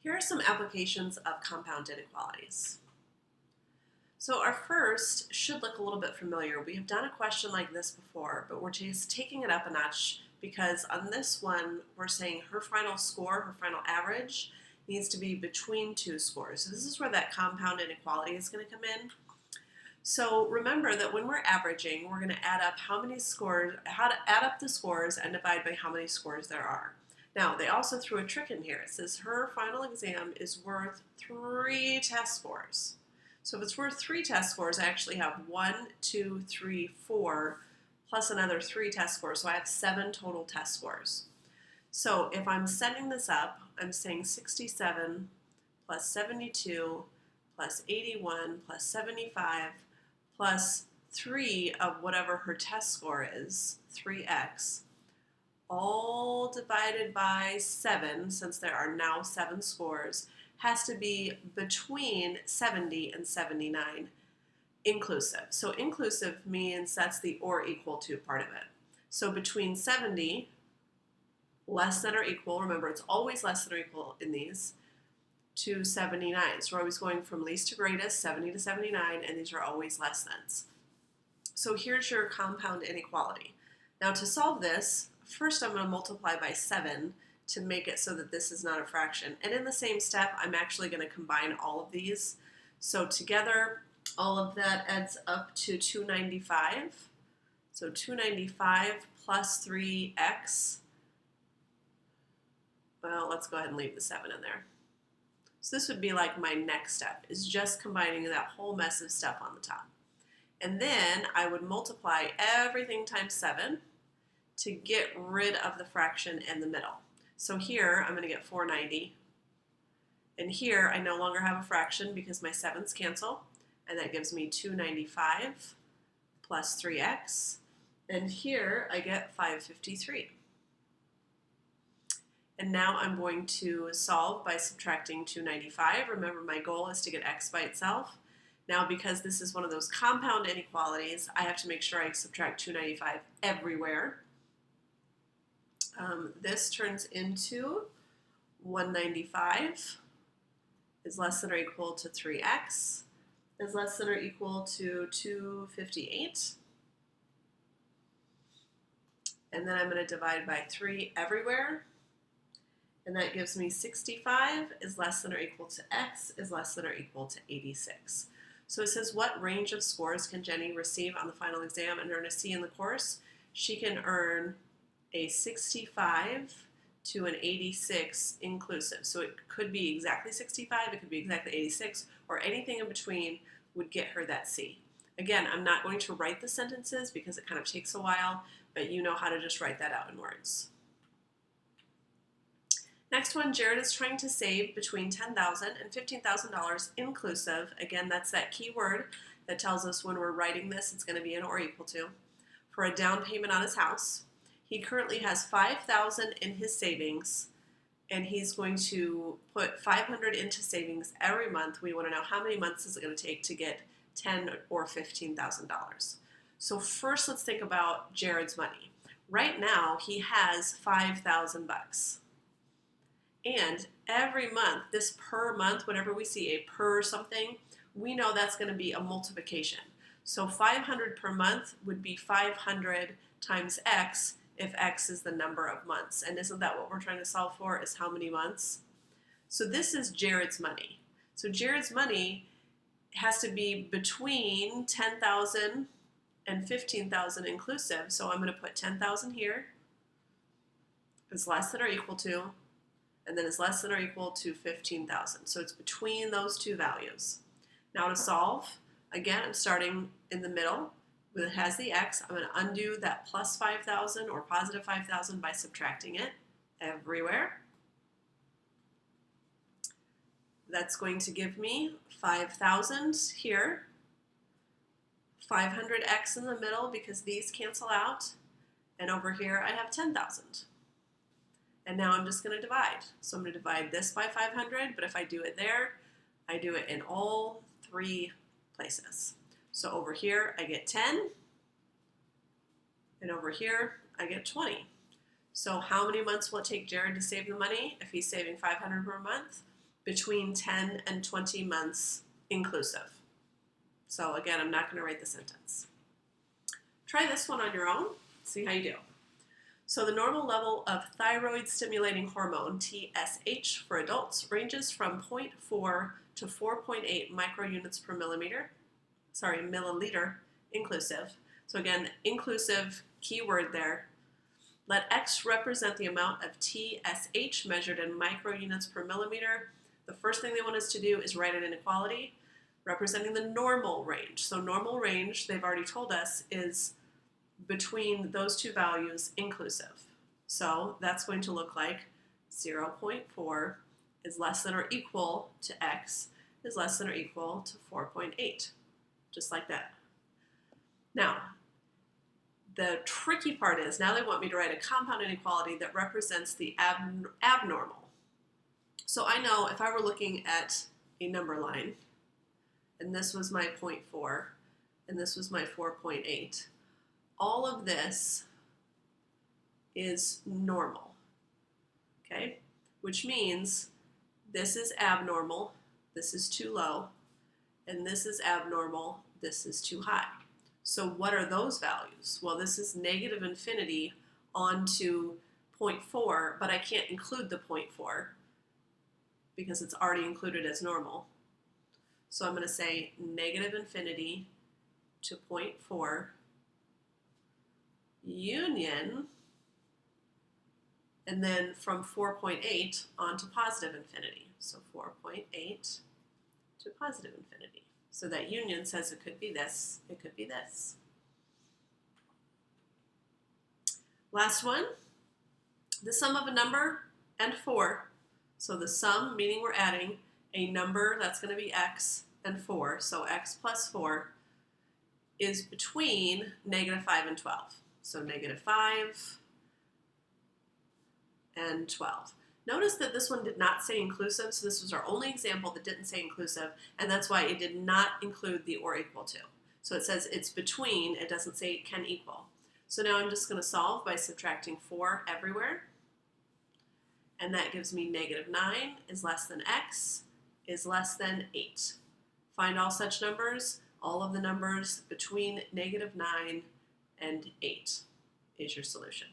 Here are some applications of compound inequalities. So our first should look a little bit familiar. We have done a question like this before, but we're just taking it up a notch because on this one, we're saying her final score, her final average, needs to be between two scores. So this is where that compound inequality is going to come in. So remember that when we're averaging, we're going to add up how many scores, how to add up the scores and divide by how many scores there are. Now, they also threw a trick in here. It says her final exam is worth 3 test scores. So if it's worth 3 test scores, I actually have 1, 2, 3, 4, plus another 3 test scores. So I have 7 total test scores. So if I'm setting this up, I'm saying 67 plus 72 plus 81 plus 75 plus 3 of whatever her test score is, 3x, all divided by 7, since there are now 7 scores, has to be between 70 and 79 inclusive. So inclusive means that's the or equal to part of it. So between 70, less than or equal, remember it's always less than or equal in these, to 79. So we're always going from least to greatest, 70 to 79, and these are always less thans. So here's your compound inequality. Now to solve this, first I'm going to multiply by 7 to make it so that this is not a fraction. And in the same step, I'm actually going to combine all of these. So together, all of that adds up to 295. So 295 plus 3x. Well, let's go ahead and leave the 7 in there. So this would be like my next step, is just combining that whole mess of stuff on the top. And then I would multiply everything times 7 to get rid of the fraction in the middle. So here I'm going to get 490. And here I no longer have a fraction because my 7's cancel. And that gives me 295 plus 3x. And here I get 553. And now I'm going to solve by subtracting 295. Remember, my goal is to get x by itself. Now, because this is one of those compound inequalities, I have to make sure I subtract 295 everywhere. This turns into 195 is less than or equal to 3x is less than or equal to 258. And then I'm going to divide by 3 everywhere. And that gives me 65 is less than or equal to x is less than or equal to 86. So it says, what range of scores can Jenny receive on the final exam and earn a C in the course? She can earn a 65 to an 86 inclusive. So it could be exactly 65, it could be exactly 86, or anything in between would get her that C. Again, I'm not going to write the sentences because it kind of takes a while, but you know how to just write that out in words. Next one, Jared is trying to save between $10,000 and $15,000 inclusive. Again, that's that key word that tells us when we're writing this, it's going to be an or equal to, for a down payment on his house. He currently has $5,000 in his savings, and he's going to put $500 into savings every month. We want to know how many months is it going to take to get $10,000 or $15,000. So first, let's think about Jared's money. Right now, he has $5,000. And every month, this per month, whenever we see a per something, we know that's going to be a multiplication. So 500 per month would be 500 times x if x is the number of months. And isn't that what we're trying to solve for, is how many months? So this is Jared's money. So Jared's money has to be between 10,000 and 15,000 inclusive. So I'm going to put 10,000 here. It's less than or equal to, and then is less than or equal to 15,000. So it's between those two values. Now to solve, again, I'm starting in the middle. When it has the x, I'm going to undo that plus 5,000 or positive 5,000 by subtracting it everywhere. That's going to give me 5,000 here, 500x in the middle because these cancel out, and over here I have 10,000. And now I'm just going to divide. So I'm going to divide this by 500, but if I do it there, I do it in all 3 places. So over here I get 10, and over here I get 20. So how many months will it take Jared to save the money if he's saving $500 per month? between 10 and 20 months inclusive. So again, I'm not going to write the sentence. Try this one on your own, see how you do. So the normal level of thyroid-stimulating hormone, TSH, for adults ranges from 0.4 to 4.8 microunits per milliliter inclusive. So again, inclusive, key word there. Let X represent the amount of TSH measured in microunits per millimeter. The first thing they want us to do is write an inequality representing the normal range. So normal range, they've already told us, is between those two values inclusive. So that's going to look like 0.4 is less than or equal to X is less than or equal to 4.8, just like that. Now, the tricky part is now they want me to write a compound inequality that represents the abnormal. So I know if I were looking at a number line, and this was my 0.4, and this was my 4.8, all of this is normal, okay? Which means this is abnormal, this is too low, and this is abnormal, this is too high. So what are those values? Well, this is negative infinity onto 0.4, but I can't include the 0.4 because it's already included as normal. So I'm going to say negative infinity to 0.4 union, and then from 4.8 on to positive infinity. So 4.8 to positive infinity. So that union says it could be this, it could be this. Last one, the sum of a number and 4. So the sum, meaning we're adding a number, that's going to be x, and 4. So x plus 4 is between negative 5 and 12. So negative 5 and 12. Notice that this one did not say inclusive, so this was our only example that didn't say inclusive, and that's why it did not include the or equal to. So it says it's between, it doesn't say it can equal. So now I'm just going to solve by subtracting 4 everywhere, and that gives me negative 9 is less than x is less than 8. Find all such numbers, all of the numbers between negative 9 and 8 is your solution.